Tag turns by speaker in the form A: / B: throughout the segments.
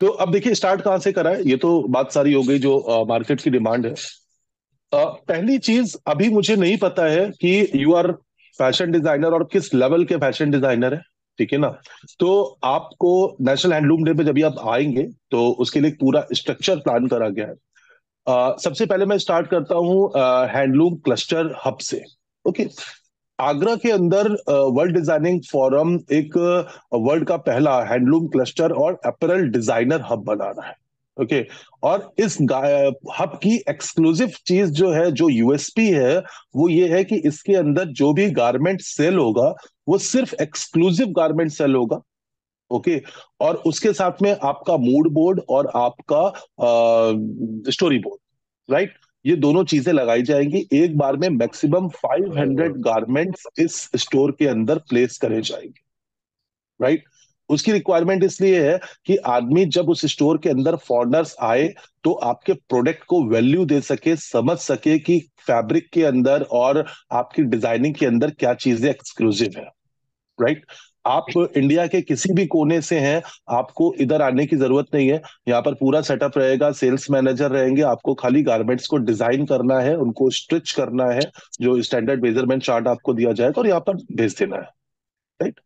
A: तो अब देखिए स्टार्ट कहाँ से करा है, ये तो बात सारी हो गई जो मार्केट की डिमांड है। पहली चीज, अभी मुझे नहीं पता है कि यू आर फैशन डिजाइनर और किस लेवल के फैशन डिजाइनर है, ठीक है ना। तो आपको नेशनल हैंडलूम डे पे जब भी आप आएंगे तो उसके लिए एक पूरा स्ट्रक्चर प्लान करा गया है। सबसे पहले मैं स्टार्ट करता हूँ हैंडलूम क्लस्टर हब से। ओके। आगरा के अंदर वर्ल्ड डिजाइनिंग फोरम एक वर्ल्ड का पहला हैंडलूम क्लस्टर और अपैरल डिजाइनर हब बना रहा है। ओके। और इस हब की एक्सक्लूसिव चीज जो है, जो यूएसपी है, वो ये है कि इसके अंदर जो भी गारमेंट सेल होगा वो सिर्फ एक्सक्लूसिव गारमेंट सेल होगा। ओके। और उसके साथ में आपका मूड बोर्ड और आपका स्टोरी बोर्ड, राइट, ये दोनों चीजें लगाई जाएंगी। एक बार में मैक्सिमम 500 गारमेंट्स इस स्टोर के अंदर प्लेस करे जाएंगे, राइट। उसकी रिक्वायरमेंट इसलिए है कि आदमी जब उस स्टोर के अंदर फॉरनर्स आए तो आपके प्रोडक्ट को वैल्यू दे सके, समझ सके कि फैब्रिक के अंदर और आपकी डिजाइनिंग के अंदर क्या चीजें एक्सक्लूसिव है, राइट। आप इंडिया के किसी भी कोने से हैं, आपको इधर आने की जरूरत नहीं है। यहाँ पर पूरा सेटअप रहेगा, सेल्स मैनेजर रहेंगे, आपको खाली गारमेंट्स को डिजाइन करना है, उनको स्टिच करना है, जो स्टैंडर्ड मेजरमेंट चार्ट आपको दिया जाएगा और यहाँ पर भेज देना है, राइट।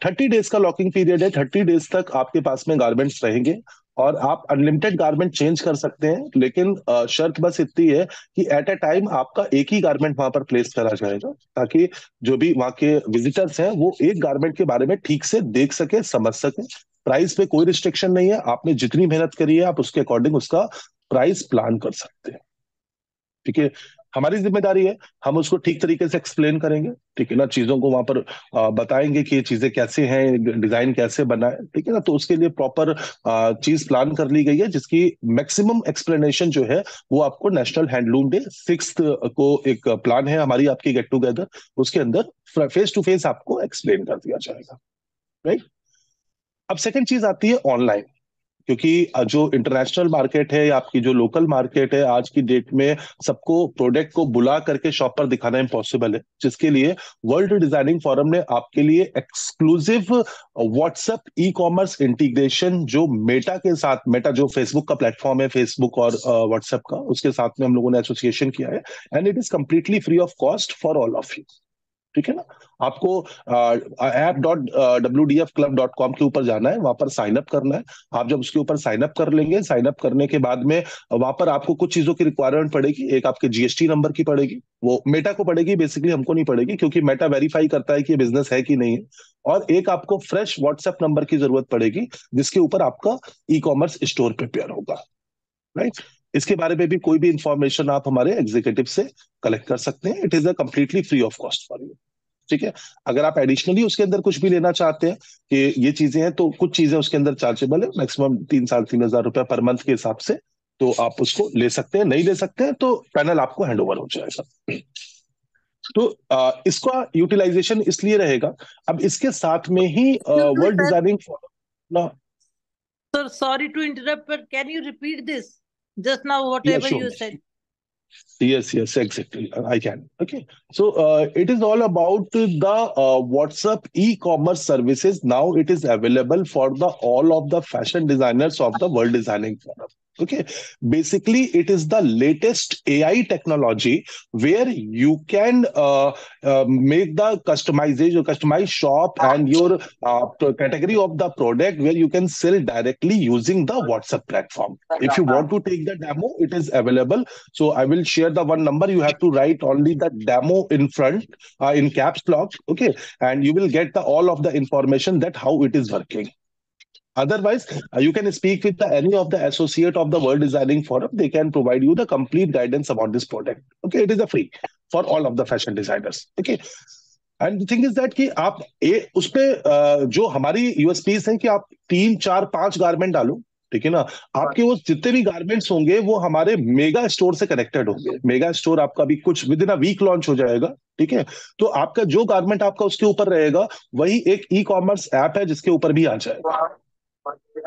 A: 30 डेज का लॉकिंग पीरियड है, 30 डेज तक आपके पास में गारमेंट्स रहेंगे और आप अनलिमिटेड गारमेंट चेंज कर सकते हैं। लेकिन शर्त बस इतनी है कि एट अ टाइम आपका एक ही गारमेंट वहां पर प्लेस करा जाएगा, ताकि जो भी वहां के विजिटर्स हैं वो एक गारमेंट के बारे में ठीक से देख सके, समझ सके। प्राइस पे कोई रिस्ट्रिक्शन नहीं है, आपने जितनी मेहनत करी है आप उसके अकॉर्डिंग उसका प्राइस प्लान कर सकते हैं, ठीक है। हमारी जिम्मेदारी है, हम उसको ठीक तरीके से एक्सप्लेन करेंगे, ठीक है ना, चीजों को वहां पर बताएंगे कि ये चीजें कैसे हैं, डिजाइन कैसे बना है, ठीक है ना। तो उसके लिए प्रॉपर चीज प्लान कर ली गई है, जिसकी मैक्सिमम एक्सप्लेनेशन जो है वो आपको नेशनल हैंडलूम डे 6 को एक प्लान है हमारी आपकी गेट टुगेदर, उसके अंदर फेस टू फेस आपको एक्सप्लेन कर दिया जाएगा, राइट। अब सेकंड चीज आती है ऑनलाइन, क्योंकि जो इंटरनेशनल मार्केट है या आपकी जो लोकल मार्केट है, आज की डेट में सबको प्रोडक्ट को बुला करके शॉप पर दिखाना इम्पॉसिबल है, जिसके लिए वर्ल्ड डिजाइनिंग फोरम ने आपके लिए exclusive WhatsApp e commerce integration, जो मेटा के साथ, मेटा जो फेसबुक का प्लेटफॉर्म है, फेसबुक और व्हाट्सएप का, उसके साथ में हम लोगों ने एसोसिएशन किया है। And it is completely free of cost for all of you, ठीक है ना। आपको app.wdfclub.com के ऊपर जाना है, वहां पर साइन अप करना है। आप जब उसके ऊपर साइन अप कर लेंगे, साइन अप करने के बाद में वहां पर आपको कुछ चीजों की रिक्वायरमेंट पड़ेगी। एक आपके जीएसटी नंबर की पड़ेगी, वो मेटा को पड़ेगी, बेसिकली हमको नहीं पड़ेगी, क्योंकि मेटा वेरीफाई करता है कि ये बिजनेस है कि नहीं है। और एक आपको फ्रेश व्हाट्सएप नंबर की जरूरत पड़ेगी, जिसके ऊपर आपका ई कॉमर्स स्टोर प्रिपेयर होगा, राइट। इसके बारे में भी कोई भी इंफॉर्मेशन आप हमारे एग्जीक्यूटिव से कलेक्ट कर सकते हैं। It is a completely free of cost for you, ठीक है। अगर आप एडिशनली उसके अंदर कुछ भी लेना चाहते हैं कि ये चीजें हैं, तो कुछ चीजें उसके अंदर चार्जेबल है, मैक्सिमम 3 साढ़े 3 हजार रुपया पर मंथ के हिसाब से, तो आप उसको ले सकते हैं। नहीं ले सकते हैं तो पैनल आपको हैंड ओवर हो जाएगा। तो इसका यूटिलाइजेशन इसलिए रहेगा, अब इसके साथ में ही
B: Excuse me,
A: world
B: sir.
A: Designing ना।
B: Sir, sorry to interrupt, but can you repeat this? Just now,
A: या
B: whatever
A: sure,
B: you said.
A: yes, exactly. I can. Okay. So it is all about the WhatsApp e-commerce services. Now it is available for the all of the fashion designers of the World Designing Forum. Okay. Basically, it is the latest AI technology where you can make the customization, customized shop and your category of the product where you can sell directly using the WhatsApp platform. If you want to take the demo, it is available. So I will share the one number. You have to write only the demo in front, in caps lock, okay, and you will get the all of the information that how it is working. Otherwise, you can speak with any of the associate of the World Designing Forum. They can provide you the complete guidance about this product. Okay, it is a free for all of the fashion designers. Okay. And the thing is that कि आप उसपे जो हमारी USPs है कि आप 3 4 5 garment डालो, ठीक है ना। आपके वो जितने भी गारमेंट्स होंगे वो हमारे मेगा स्टोर से कनेक्टेड होंगे। मेगा स्टोर आपका भी कुछ within a week launch हो जाएगा, ठीक है। तो आपका जो गारमेंट आपका उसके ऊपर रहेगा, वही एक ई कॉमर्स ऐप है जिसके ऊपर भी आ जाएगा।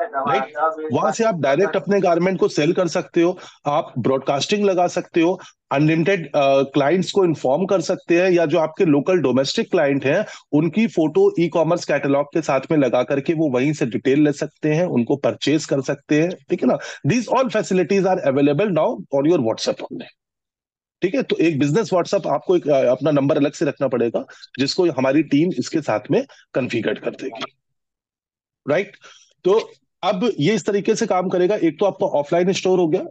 A: राइट? वहां से आप डायरेक्ट अपने गारमेंट को सेल कर सकते हो, आप ब्रॉडकास्टिंग लगा सकते हो, अनलिमिटेड क्लाइंट्स को इन्फॉर्म कर सकते हैं, या जो आपके लोकल डोमेस्टिक क्लाइंट हैं उनकी फोटो ई कॉमर्स कैटलॉग के साथ में लगा करके वो वहीं से डिटेल ले सकते हैं, उनको परचेज कर सकते हैं, ठीक है ना? These all facilities are available now on your WhatsApp only. ठीक है, तो एक बिजनेस व्हाट्सएप आपको एक अपना नंबर अलग से रखना पड़ेगा, जिसको हमारी टीम इसके साथ में कॉन्फ़िगर कर देगी। राइट? तो अब ये इस तरीके से काम करेगा। एक तो आपका ऑफलाइन स्टोर हो गया,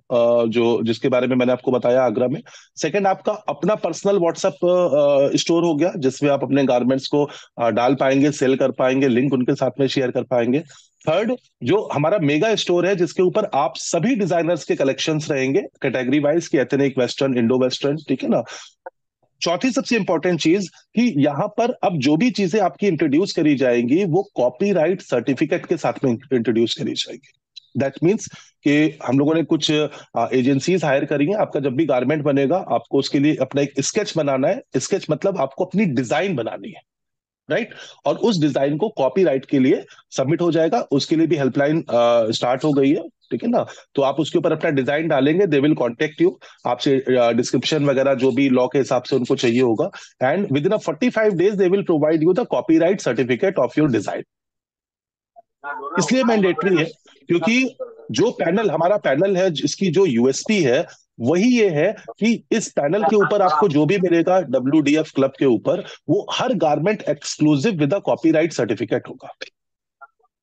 A: जो जिसके बारे में मैंने आपको बताया आगरा में। सेकंड, आपका अपना पर्सनल व्हाट्सएप स्टोर हो गया, जिसमें आप अपने गारमेंट्स को डाल पाएंगे, सेल कर पाएंगे, लिंक उनके साथ में शेयर कर पाएंगे। थर्ड, जो हमारा मेगा स्टोर है, जिसके ऊपर आप सभी डिजाइनर्स के कलेक्शंस रहेंगे कैटेगरी वाइज, की एथनिक, वेस्टर्न, इंडो वेस्टर्न, ठीक है ना? चौथी सबसे इंपॉर्टेंट चीज कि यहां पर अब जो भी चीजें आपकी इंट्रोड्यूस करी जाएंगी वो कॉपीराइट सर्टिफिकेट के साथ में इंट्रोड्यूस करी जाएगी। दैट मीन्स कि हम लोगों ने कुछ एजेंसीज हायर करी हैं। आपका जब भी गारमेंट बनेगा, आपको उसके लिए अपना एक स्केच बनाना है। स्केच मतलब आपको अपनी डिजाइन बनानी है, राइट? और उस डिजाइन को कॉपीराइट के लिए सबमिट हो जाएगा। उसके लिए भी हेल्पलाइन स्टार्ट हो गई है, ठीक है ना? तो आप उसके ऊपर अपना डिजाइन डालेंगे, दे विल कॉन्टेक्ट यू, आपसे डिस्क्रिप्शन वगैरह जो भी लॉ के हिसाब से उनको चाहिए होगा, and with in 45 days they will provide you the copyright certificate of your design. इसलिए मैंडेटरी है क्योंकि जो पैनल हमारा पैनल है, जिसकी जो यूएसपी है वही ये है कि इस पैनल के ऊपर आपको जो भी मिलेगा WDF क्लब के ऊपर, वो हर garment exclusive with copyright certificate होगा।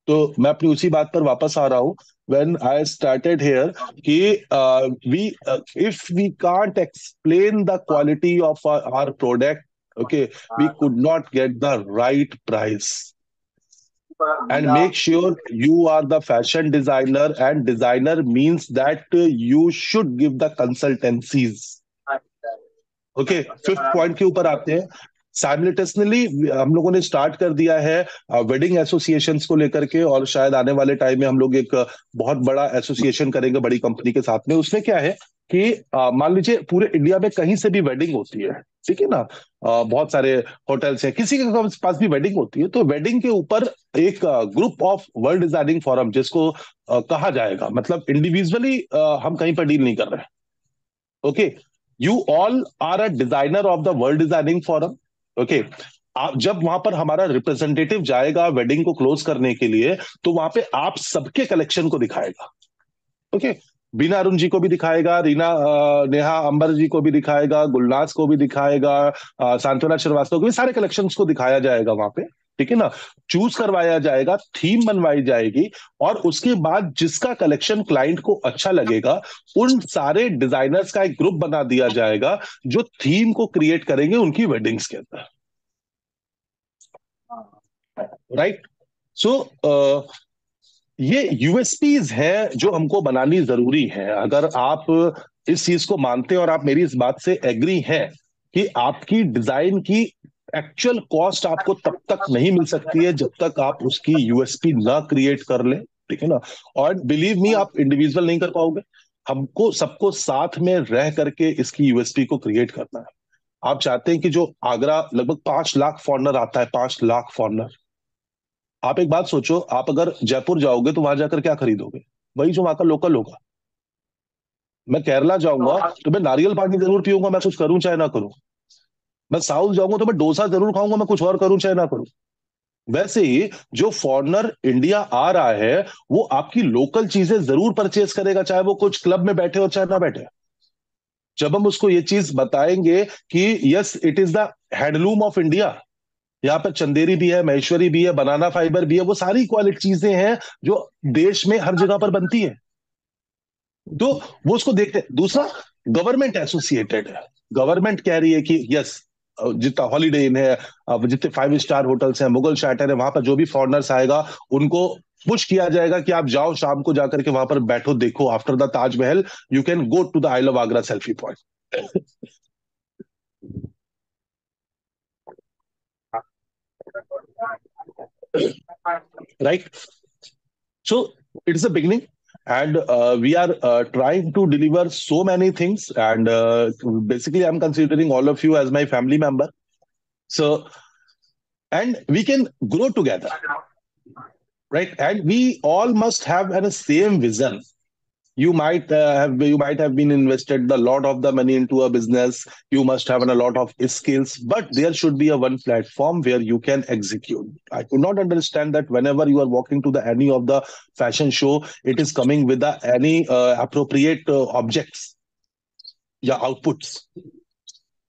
A: तो मैं अपनी उसी बात पर वापस आ रहा हूं, व्हेन आई स्टार्टेड हियर, कि we if we can't explain the quality of our product, okay, we could not get the right price. And make sure you are the fashion designer, and designer means that you should give the consultancies. Okay, fifth point के ऊपर आते हैं। Simultaneously हम लोगों ने start कर दिया है वेडिंग एसोसिएशंस को लेकर के, और शायद आने वाले टाइम में हम लोग एक बहुत बड़ा एसोसिएशन करेंगे बड़ी कंपनी के साथ में। उसमें क्या है कि मान लीजिए पूरे इंडिया में कहीं से भी वेडिंग होती है, ठीक है ना? बहुत सारे होटल्स हैं, किसी के पास भी वेडिंग होती है, तो वेडिंग के ऊपर एक group of world designing forum, जिसको कहा जाएगा, मतलब इंडिविजुअली हम कहीं पर डील नहीं कर रहे हैं। Okay, you all are a designer of the world designing forum. Okay, आप जब वहां पर हमारा रिप्रेजेंटेटिव जाएगा वेडिंग को क्लोज करने के लिए, तो वहां पे आप सबके कलेक्शन को दिखाएगा। ओके, बीना अरुण जी को भी दिखाएगा, नेहा अंबर जी को भी दिखाएगा, गुलनाज को भी दिखाएगा, सांत्वना श्रीवास्तव को भी, सारे कलेक्शंस को दिखाया जाएगा वहां पे, ठीक है ना? चूज करवाया जाएगा, थीम बनवाई जाएगी, और उसके बाद जिसका कलेक्शन क्लाइंट को अच्छा लगेगा, उन सारे डिजाइनर्स का एक ग्रुप बना दिया जाएगा जो थीम को क्रिएट करेंगे उनकी वेडिंग्स के अंदर। राइट? सो ये यूएसपीज है जो हमको बनानी जरूरी है। अगर आप इस चीज को मानते हैं और आप मेरी इस बात से एग्री हैं कि आपकी डिजाइन की एक्चुअल कॉस्ट आपको तब तक नहीं मिल सकती है जब तक आप उसकी यूएसपी ना क्रिएट कर ले, ठीक है ना? और बिलीव मी, आप इंडिविजुअल नहीं कर पाओगे, हमको सबको साथ में रह करके इसकी यूएसपी को क्रिएट करना है। आप चाहते हैं कि जो आगरा लगभग 5 लाख फॉरनर आता है, 5 लाख फॉरनर, आप एक बात सोचो, आप अगर जयपुर जाओगे तो वहां जाकर क्या खरीदोगे? वही जो वहां का लोकल होगा। मैं केरला जाऊंगा तो मैं नारियल पानी जरूर पीऊंगा, मैं कुछ करूं चाहे ना करूं। मैं साउथ जाऊंगा तो मैं डोसा जरूर खाऊंगा, मैं कुछ और करूं चाहे ना करूं। वैसे ही जो फॉरेनर इंडिया आ रहा है, वो आपकी लोकल चीजें जरूर परचेज करेगा, चाहे वो कुछ क्लब में बैठे हो चाहे ना बैठे। जब हम उसको ये चीज बताएंगे कि yes, it is the handloom of India, यहाँ पर चंदेरी भी है, महेश्वरी भी है, बनाना फाइबर भी है, वो सारी क्वालिटी चीजें हैं जो देश में हर जगह पर बनती है, तो वो उसको देखते हैं। दूसरा, गवर्नमेंट एसोसिएटेड है, गवर्नमेंट कह रही है कि यस, जितना हॉलीडे इन है, जितने 5 स्टार होटल्स हैं, मुगल शाटर है, वहां पर जो भी फॉरनर्स आएगा उनको पुश किया जाएगा कि आप जाओ शाम को जाकर के वहां पर बैठो, देखो, after the Taj Mahal you can go to the aisle of Agra selfie point. Right? So it's a beginning, and we are trying to deliver so many things, and basically I'm considering all of you as my family member, so and we can grow together. right? And we all must have a same vision. You might have been invested a lot of the money into a business. You must have a lot of skills, but there should be a one platform where you can execute. I could not understand that whenever you are walking to the any of the fashion show, it is coming with the any appropriate objects, yeah, outputs.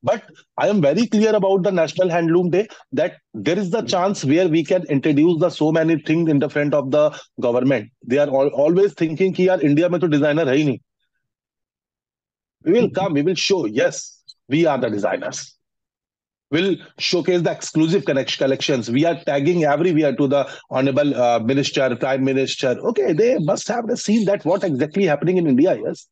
A: But I am very clear about the National Handloom Day that there is the chance where we can introduce the so many things in the front of the government. They are always thinking कि यार India में तो designer है ही नहीं. We will come, we will show, yes, we are the designers. We'll showcase the exclusive collections. We are tagging everywhere to the Honorable Minister, Prime Minister. Okay, they must have seen that what exactly happening in India, yes.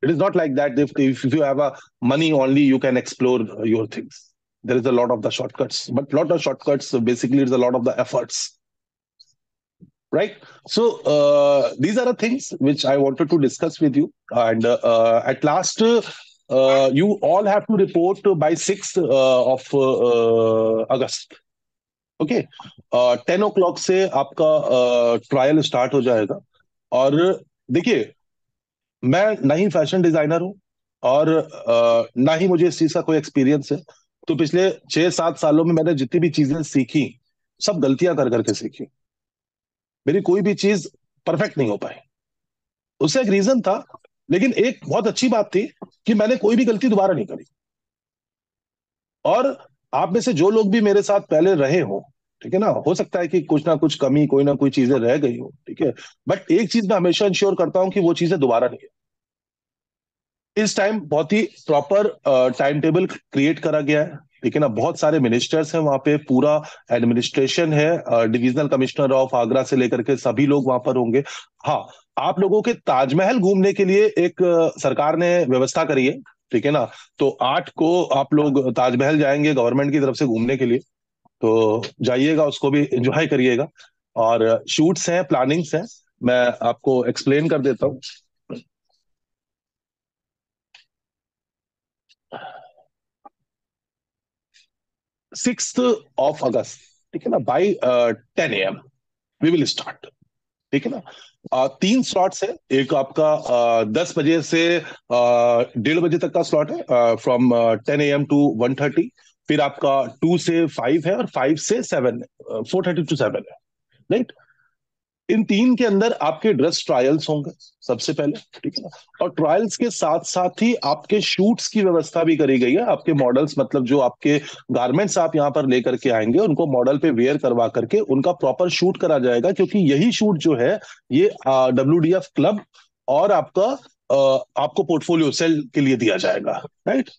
A: It is not like that if you have a money only, you can explore your things. There is a lot of the shortcuts, but lot of shortcuts, so basically it's a lot of the efforts. Right. So these are the things which I wanted to discuss with you. And at last, you all have to report by 6th of August. Okay 10 o'clock से आपका trial start हो जाएगा. और देखिए, मैं ना ही fashion designer हूं और ना ही मुझे इस चीज का कोई एक्सपीरियंस है. तो पिछले 6-7 सालों में मैंने जितनी भी चीजें सीखी, सब गलतियां कर करके सीखी. मेरी कोई भी चीज परफेक्ट नहीं हो पाई. उससे एक रीजन था, लेकिन एक बहुत अच्छी बात थी कि मैंने कोई भी गलती दोबारा नहीं करी. और आप में से जो लोग भी मेरे साथ पहले रहे हो, ठीक है ना, हो सकता है कि कुछ ना कुछ कमी, कोई ना कोई चीजें रह गई हो, ठीक है, बट एक चीज मैं हमेशा इंश्योर करता हूं कि वो चीजें दोबारा नहीं है. इस टाइम बहुत ही प्रॉपर टाइम टेबल क्रिएट करा गया है, ठीक है ना. बहुत सारे मिनिस्टर्स हैं वहां पे, पूरा एडमिनिस्ट्रेशन है, डिविजनल कमिश्नर ऑफ आगरा से लेकर के सभी लोग वहां पर होंगे. हाँ, आप लोगों के ताजमहल घूमने के लिए एक सरकार ने व्यवस्था करी है, ठीक है ना. तो 8 को आप लोग ताजमहल जाएंगे गवर्नमेंट की तरफ से घूमने के लिए. तो जाइएगा, उसको भी एंजॉय करिएगा. और शूट्स हैं, प्लानिंग्स हैं, मैं आपको एक्सप्लेन कर देता हूँ. 6th of August, ठीक है ना, by 10 AM we will start. ठीक है ना. 3 स्लॉट्स है. एक आपका 10 बजे से 1:30 तक का स्लॉट है, फ्रॉम 10 AM to 1:30. फिर आपका 2 से 5 है और 5 से 7 है, 4:30 to 7 है, राइट. इन 3 के अंदर आपके ड्रेस ट्रायल्स होंगे सबसे पहले, ठीक है ना. और ट्रायल्स के साथ साथ ही आपके शूट्स की व्यवस्था भी करी गई है. आपके मॉडल्स, मतलब जो आपके गारमेंट्स आप यहाँ पर लेकर के आएंगे, उनको मॉडल पे वेयर करवा करके उनका प्रॉपर शूट करा जाएगा. क्योंकि यही शूट जो है ये WDF क्लब और आपको पोर्टफोलियो सेल के लिए दिया जाएगा, राइट.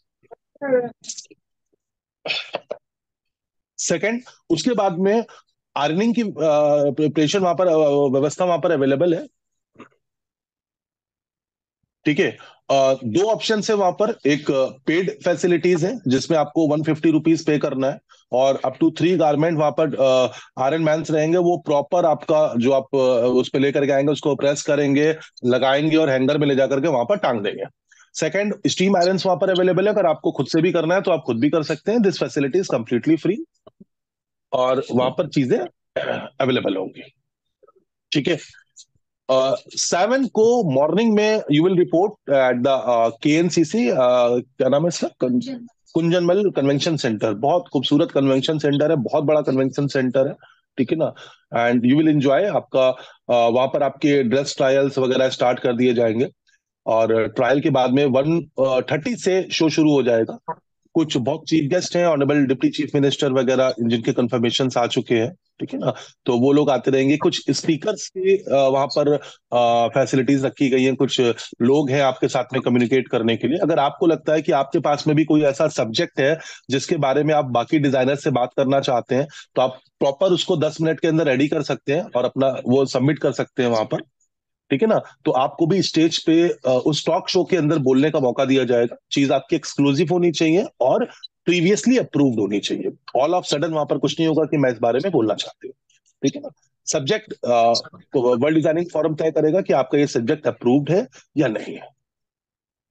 A: सेकंड, उसके बाद में अर्निंग की प्रिपरेशन वहां पर, व्यवस्था वहां पर अवेलेबल है, ठीक है. 2 ऑप्शन है वहां पर. एक पेड फैसिलिटीज है जिसमें आपको 150 रुपीज पे करना है, और अप टू 3 गारमेंट वहां पर आयरन मैन्स रहेंगे. वो प्रॉपर आपका जो आप उस पे लेकर के आएंगे, उसको प्रेस करेंगे, लगाएंगे और हैंगर में ले जाकर के वहां पर टांग देंगे. सेकंड, स्टीम आयरन वहां पर अवेलेबल है. अगर आपको खुद से भी करना है तो आप खुद भी कर सकते हैं. This facility is completely free और वहां पर चीजें अवेलेबल होंगी, ठीक है. 7 को मॉर्निंग में you will report at the KNCC, क्या नाम है इसका, कुंजनमल कन्वेंशन सेंटर. बहुत खूबसूरत कन्वेंशन सेंटर है, बहुत बड़ा कन्वेंशन सेंटर है, ठीक है ना. And you will enjoy. आपका वहां पर आपके ड्रेस ट्रायल्स वगैरह स्टार्ट कर दिए जाएंगे. और ट्रायल के बाद में 1:30 से शो शुरू हो जाएगा. कुछ बहुत चीफ गेस्ट हैं, ऑनरेबल डिप्टी चीफ मिनिस्टर वगैरह, जिनके कंफर्मेशन आ चुके हैं, ठीक है ना. तो वो लोग आते रहेंगे. कुछ स्पीकर्स की वहां पर फैसिलिटीज रखी गई हैं. कुछ लोग हैं आपके साथ में कम्युनिकेट करने के लिए. अगर आपको लगता है कि आपके पास में भी कोई ऐसा सब्जेक्ट है जिसके बारे में आप बाकी डिजाइनर से बात करना चाहते हैं, तो आप प्रॉपर उसको 10 मिनट के अंदर रेडी कर सकते हैं और अपना वो सबमिट कर सकते हैं वहां पर, ठीक है ना. तो आपको भी स्टेज पे उस टॉक शो के अंदर बोलने का मौका दिया जाएगा. चीज आपकी एक्सक्लूसिव होनी चाहिए और प्रीवियसली अप्रूव्ड होनी चाहिए. ऑल ऑफ सडन वहां पर कुछ नहीं होगा कि मैं इस बारे में बोलना चाहती हूँ, ठीक है ना. सब्जेक्ट वर्ल्ड डिजाइनिंग फोरम तय करेगा कि आपका ये सब्जेक्ट अप्रूव्ड है या नहीं है,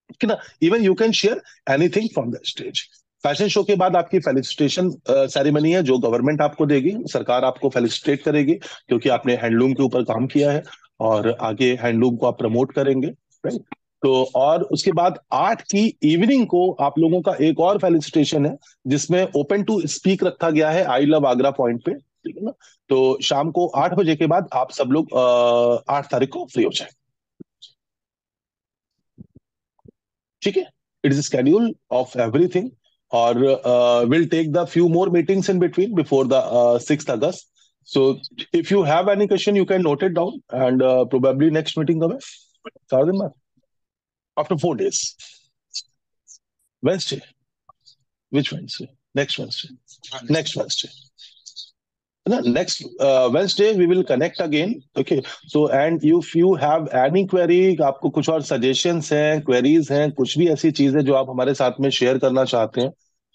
A: ठीक है ना. Even you can share anything from the stage. Fashion show के बाद आपकी फेलिसिटेशन सेरेमनी है, जो गवर्नमेंट आपको देगी, सरकार आपको फेलिसिटेट करेगी क्योंकि आपने हैंडलूम के ऊपर काम किया है और आगे हैंडलूम को आप प्रमोट करेंगे, राइट। तो और उसके बाद 8 की इवनिंग को आप लोगों का एक और फेलिसिटेशन है जिसमें ओपन टू स्पीक रखा गया है आई लव आगरा पॉइंट पे, ठीक है ना। तो शाम को 8 बजे के बाद आप सब लोग 8 तारीख को फ्री हो जाए, ठीक है। It is schedule of everything और will take the few more meetings in between before the 6th August. So if you have any question, you can note it down and probably next meeting कब है? 4 दिन बाद? After 4 days. Wednesday. Which Wednesday? Next Wednesday. Next Wednesday. Next Wednesday we will connect again. Okay. So and if you have any query, आपको कुछ और suggestions हैं, queries हैं, कुछ भी ऐसी चीज है जो आप हमारे साथ में शेयर करना चाहते हैं,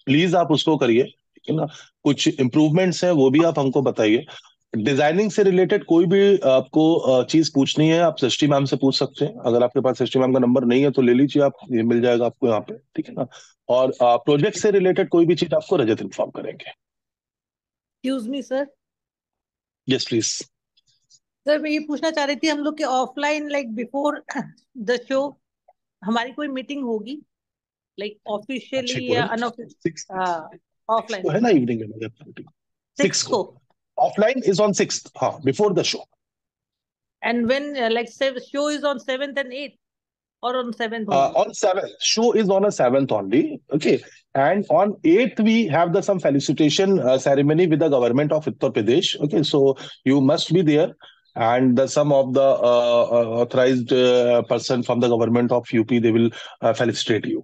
A: प्लीज आप उसको करिए, ठीक है ना। कुछ इम्प्रूवमेंट्स हैं वो भी आप हमको बताइए। डिजाइनिंग से रिलेटेड कोई भी आपको चीज पूछनी है, आप सृष्टि मैम से पूछ सकते हैं। अगर आपके पास सृष्टि मैम का नंबर नहीं है तो ले लीजिए आप, ये मिल जाएगा आपको यहाँ पे, ठीक है ना। और प्रोजेक्ट से रिलेटेड कोई भी चीज आपको रजत इन्फॉर्म करेंगे।
B: Excuse me sir.
A: Yes please.
B: Sir मैं ये पूछना चाह रही थी, हम लोग के offline like before the show हमारी कोई मीटिंग होगी, लाइक
A: अच्छे
B: ऑफिशियली या
A: पूरन सिक्स
B: अनऑफिशियल?
A: को
B: ऑफलाइन
A: है ना इवनिंग में मेरे 6
B: 6
A: को।
B: को।
A: ऑफलाइन इज ऑन 6th, हाँ, before the show.
B: And when like show is on 7th and 8th or on 7th only?
A: On 7th, show is on a 7th only. Okay, and on 8th we have the some felicitation ceremony with the government of Uttar Pradesh. Okay, so you must be there, and the some of the authorized person from the government of UP, they will felicitate you.